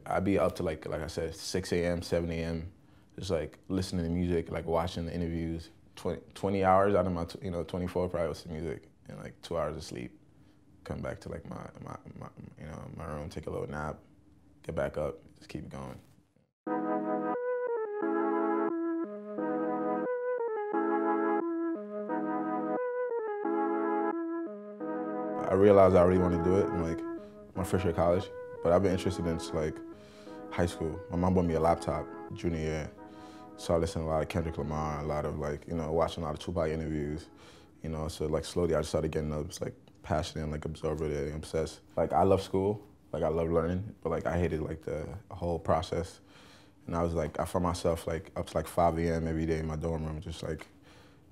I'd be up to like I said, 6 a.m., 7 a.m., just like listening to music, like watching the interviews. 20 hours out of my 24 probably was music, and like 2 hours of sleep. Come back to like my room, take a little nap, get back up, just keep going. I realized I really want to do it in like my first year of college, but I've been interested in like high school. My mom bought me a laptop junior year, so I listened to a lot of Kendrick Lamar, a lot of like, watching a lot of Tupac interviews, so like slowly I just started getting like passionate and like absorbed with it and obsessed. Like I love school, like I love learning, but like I hated like the whole process. And I was like, I found myself like up to like 5 a.m. every day in my dorm room, just like,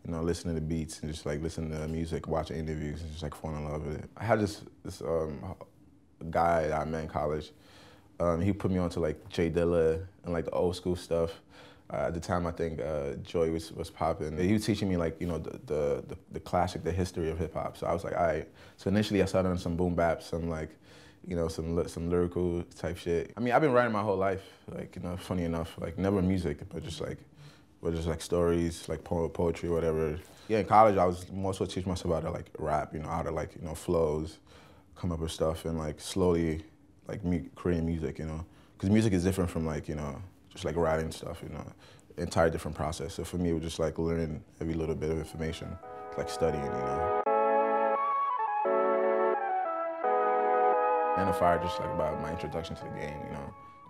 listening to beats and just like listening to music, watching interviews, and just like falling in love with it. I had this guy that I met in college. He put me onto like Jay Dilla and like the old school stuff. At the time, I think Joy was popping. He was teaching me like, the classic, the history of hip hop. So I was like, all right. So initially I started on some boom bap, some like, some lyrical type shit. I mean, I've been writing my whole life, like, funny enough, like never music, but just like stories, like poetry, whatever. Yeah, in college, I was more so teaching myself how to like rap, how to like, flows, come up with stuff, and like slowly, like creating music, because music is different from like, just like writing stuff, entire different process. So for me, it was just like learning every little bit of information, like studying, And the fire just like about my introduction to the game,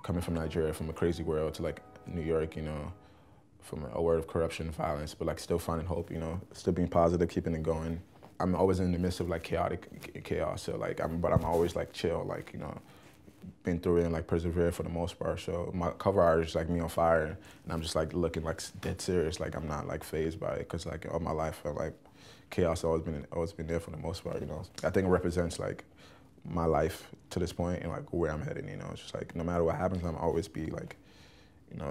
coming from Nigeria, from a crazy world to like New York, from a world of corruption and violence, but like still finding hope, still being positive, keeping it going. I'm always in the midst of like chaotic chaos, so like I'm always like chill, like, been through it and like persevere for the most part. So my cover art is like me on fire, and I'm just like looking like dead serious, like I'm not like fazed by it, because like all my life, like chaos always been there for the most part, I think it represents like my life to this point and like where I'm heading, It's just like no matter what happens, I'm always be like,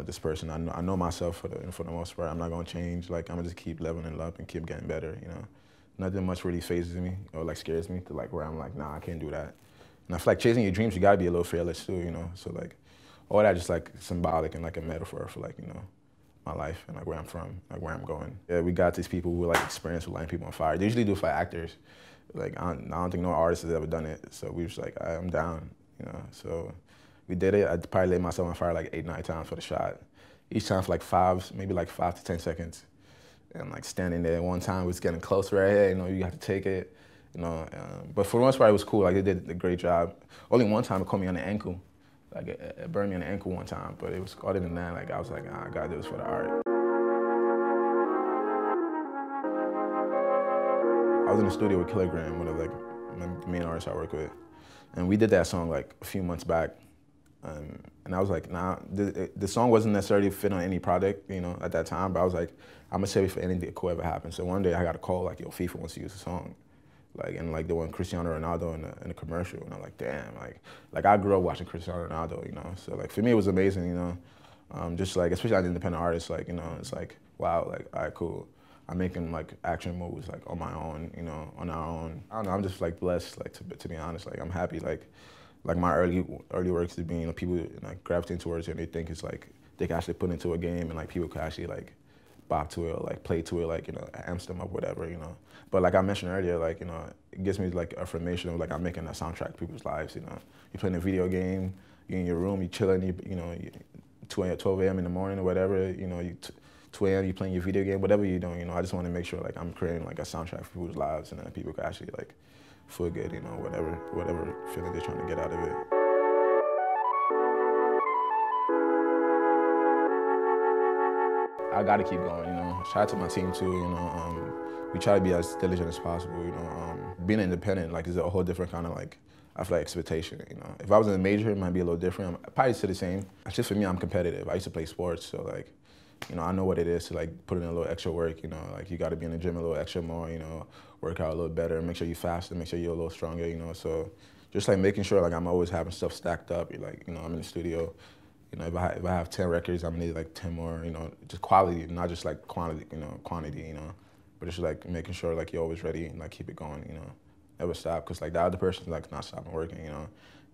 this person. I know myself for the most part. I'm not gonna change. Like I'm gonna just keep leveling up and keep getting better. Nothing much really phases me or like scares me to like where I'm like, nah, I can't do that. And I feel like chasing your dreams, you gotta be a little fearless too. So like all that just like symbolic and like a metaphor for like my life and like where I'm from, like where I'm going. Yeah, we got these people who like experience with lighting people on fire. They usually do it for actors. Like I don't think no artist has ever done it. So we was like, I'm down. So. We did it. I probably lit myself on fire like 8, 9 times for the shot. Each time for like maybe like 5 to 10 seconds. And like standing there, one time was getting close right here, you have to take it, But for the most part, it was cool. Like they did a great job. Only one time it caught me on the ankle. Like it burned me on the ankle one time, but it was, other than that, like I was like, I gotta do this for the art. I was in the studio with Kilogram, one of like the main artists I work with. And we did that song like a few months back. And I was like, nah, the song wasn't necessarily fit on any project, at that time, but I was like, I'm gonna save it for anything that could ever happen. So one day I got a call like, yo, FIFA wants to use the song. And like the one Cristiano Ronaldo in the commercial, and I'm like, damn, like I grew up watching Cristiano Ronaldo, So like for me it was amazing, just like, especially as an independent artist, like, it's like, wow, like, all right, cool. I'm making like action movies like on my own, on our own. I don't know, I'm just like blessed, like to be honest, like I'm happy, like my early works is being, people like gravitating towards it and they think it's like they can actually put into a game and like people can actually like bop to it or like play to it, like, amps them up, whatever, But like I mentioned earlier, like, it gives me like affirmation of like I'm making a soundtrack to people's lives, You're playing a video game, you're in your room, you're chilling, you 12 a.m. in the morning or whatever, 2 a.m. you're playing your video game, whatever you're doing, I just want to make sure like I'm creating like a soundtrack for people's lives and then people can actually like feel good, whatever feeling they're trying to get out of it. I gotta keep going, Shout out to my team too, we try to be as diligent as possible, Being independent, like, is a whole different kind of like, I feel like expectation, If I was in a major, it might be a little different. I'm probably still the same. Just for me, I'm competitive. I used to play sports, so like, I know what it is to like put in a little extra work, like you gotta be in the gym a little extra more, work out a little better, make sure you're faster, make sure you're a little stronger, So just like making sure like I'm always having stuff stacked up, like, I'm in the studio, if I have 10 records, I'm gonna need like 10 more, just quality, not just like quantity, but just like making sure like you're always ready and like keep it going, never stop, because like the other person's like not stopping working,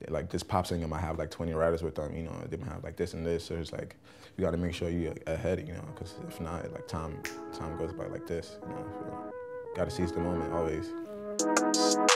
like this pop singer might have like 20 writers with them, you know, they might have like this and this, so it's like, you gotta make sure you're ahead, you know, because if not, like time goes by like this, you know, so gotta seize the moment always.